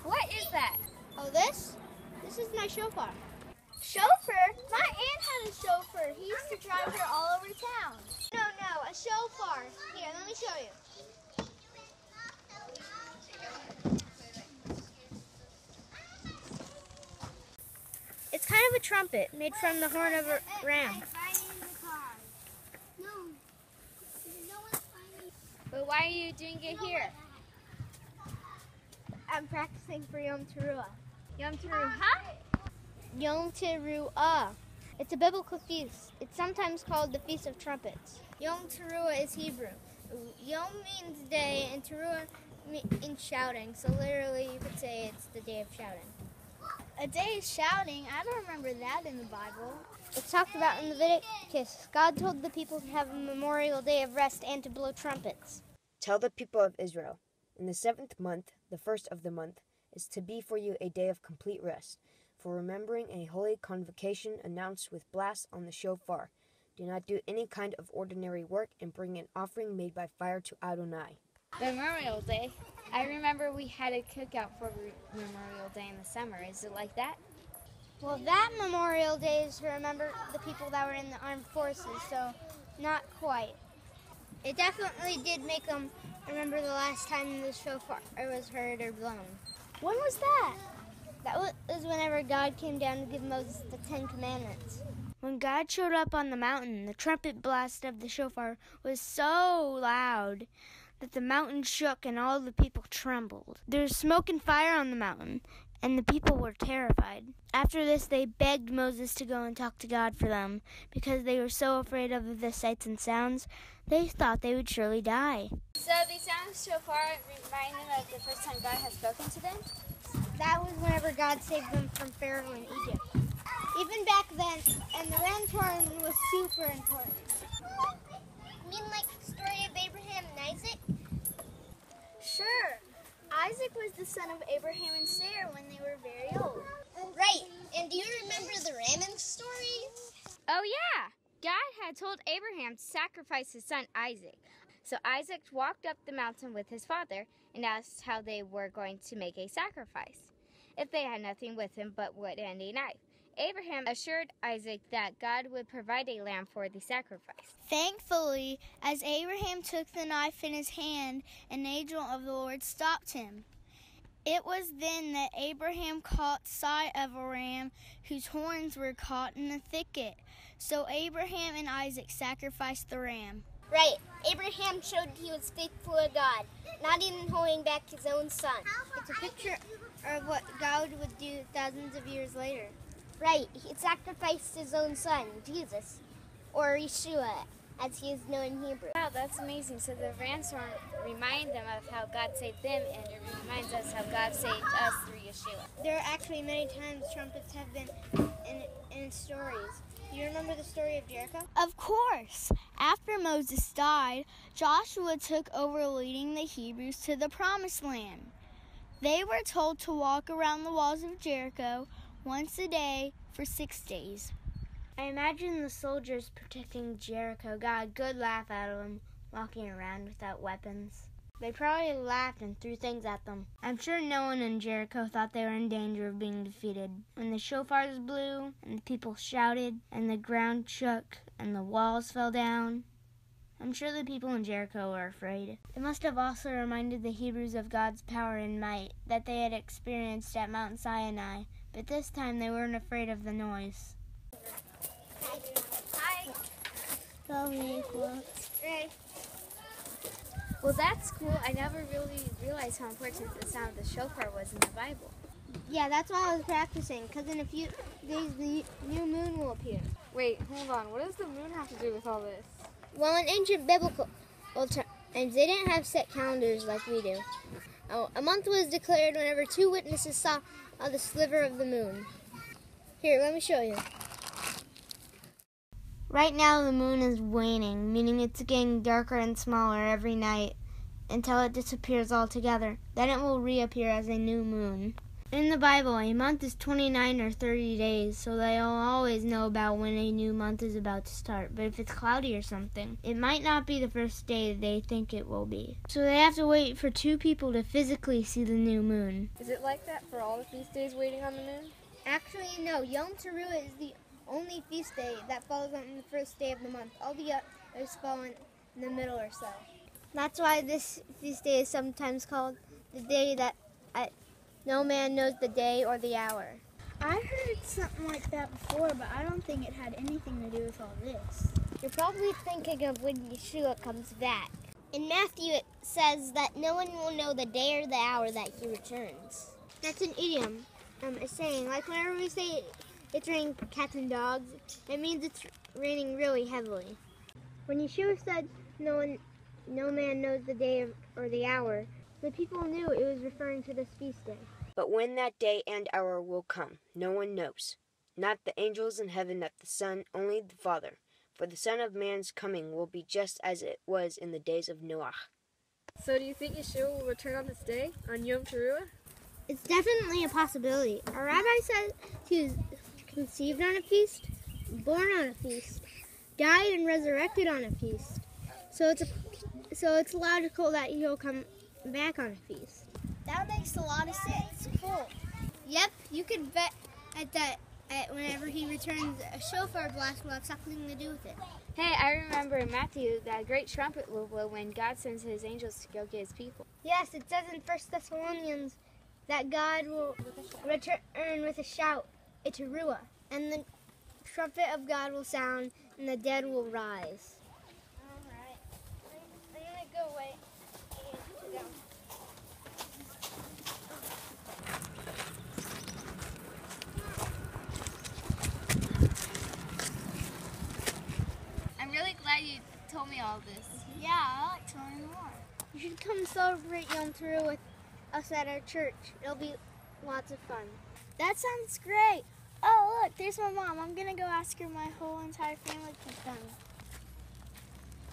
What is that? Oh, this is my shofar. Shofar? My aunt had a shofar. He used to drive her all over town. No, a shofar. Here, let me show you. It's kind of a trumpet made from the horn of a ram. But why are you doing it here? I'm practicing for Yom Teruah. Yom Teruah? Yom Teruah. It's a biblical feast. It's sometimes called the Feast of Trumpets. Yom Teruah is Hebrew. Yom means day and Teruah means shouting. So literally you could say it's the day of shouting. A day of shouting? I don't remember that in the Bible. It's talked about in Leviticus. God told the people to have a memorial day of rest and to blow trumpets. Tell the people of Israel, in the 7th month, the first of the month, is to be for you a day of complete rest, for remembering a holy convocation announced with blasts on the shofar. Do not do any kind of ordinary work, and bring an offering made by fire to Adonai. Memorial Day? I remember we had a cookout for Memorial Day in the summer. Is it like that? Well, that Memorial Day is to remember the people that were in the armed forces, so not quite. It definitely did make them remember the last time the shofar was heard or blown. When was that? That was whenever God came down to give Moses the 10 Commandments. When God showed up on the mountain, the trumpet blast of the shofar was so loud that the mountain shook and all the people trembled. There was smoke and fire on the mountain, and the people were terrified. After this, they begged Moses to go and talk to God for them, because they were so afraid of the sights and sounds, they thought they would surely die. So the sound of shofar remind them of the first time God had spoken to them? That was whenever God saved them from Pharaoh in Egypt. Even back then, and the ram's horn was super important. You mean like the story of Abraham and Isaac? Sure. Isaac was the son of Abraham and Sarah when they were very old. Right. And do you remember the ram story? Oh, yeah. God had told Abraham to sacrifice his son Isaac. So Isaac walked up the mountain with his father and asked how they were going to make a sacrifice, if they had nothing with him but wood and a knife. Abraham assured Isaac that God would provide a lamb for the sacrifice. Thankfully, as Abraham took the knife in his hand, an angel of the Lord stopped him. It was then that Abraham caught sight of a ram whose horns were caught in a thicket. So Abraham and Isaac sacrificed the ram. Right. Abraham showed he was faithful to God, not even holding back his own son. It's a picture of what God would do thousands of years later. Right. He sacrificed his own son, Jesus, or Yeshua, as he is known in Hebrew. Wow, that's amazing. So the ram's horn remind them of how God saved them, and it reminds us how God saved us through Yeshua. There are actually many times trumpets have been in stories. You remember the story of Jericho? Of course. After Moses died, Joshua took over leading the Hebrews to the Promised Land. They were told to walk around the walls of Jericho once a day for 6 days. I imagine the soldiers protecting Jericho got a good laugh out of them walking around without weapons. They probably laughed and threw things at them. I'm sure no one in Jericho thought they were in danger of being defeated. When the shofars blew, and the people shouted, and the ground shook, and the walls fell down, I'm sure the people in Jericho were afraid. It must have also reminded the Hebrews of God's power and might that they had experienced at Mount Sinai, but this time they weren't afraid of the noise. Hi. Right. Well, that's cool. I never really realized how important the sound of the shofar was in the Bible. Yeah, that's why I was practicing, because in a few days the new moon will appear. Wait, hold on. What does the moon have to do with all this? Well, in ancient biblical times, they didn't have set calendars like we do. A month was declared whenever 2 witnesses saw the sliver of the moon. Here, let me show you. Right now the moon is waning, meaning it's getting darker and smaller every night until it disappears altogether. Then it will reappear as a new moon. In the Bible, a month is 29 or 30 days, so they'll always know about when a new month is about to start. But if it's cloudy or something, it might not be the first day they think it will be. So they have to wait for 2 people to physically see the new moon. Is it like that for all the feast days waiting on the moon? Actually, no. Yom Teruah is the only feast day that falls on the first day of the month. All the others fall in the middle or so. That's why this feast day is sometimes called the day that no man knows the day or the hour. I heard something like that before, but I don't think it had anything to do with all this. You're probably thinking of when Yeshua comes back. In Matthew, it says that no one will know the day or the hour that he returns. That's an idiom, a saying. Like whenever we say it's raining cats and dogs, it means it's raining really heavily. When Yeshua said no man knows the day or the hour, the people knew it was referring to this feast day. But when that day and hour will come, no one knows. Not the angels in heaven, not the Son, only the Father. For the Son of Man's coming will be just as it was in the days of Noah. So do you think Yeshua will return on this day, on Yom Teruah? It's definitely a possibility. Our rabbi said he was conceived on a feast, born on a feast, died and resurrected on a feast. So it's logical that he'll come back on a feast. That makes a lot of sense. Cool. Yep, you could bet that whenever he returns, a shofar blast will have something to do with it. Hey, I remember in Matthew that a great trumpet will blow when God sends his angels to go get his people. Yes, it says in 1 Thessalonians that God will return with a shout, a teruah, and the trumpet of God will sound and the dead will rise. All right. I'm going to go away and sit down. I'm really glad you told me all this. Yeah, I like to learn more. You should come celebrate Yom Teruah with us at our church. It'll be lots of fun. That sounds great. Oh, look, there's my mom. I'm going to go ask her my whole entire family can come.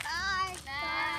Bye. Bye.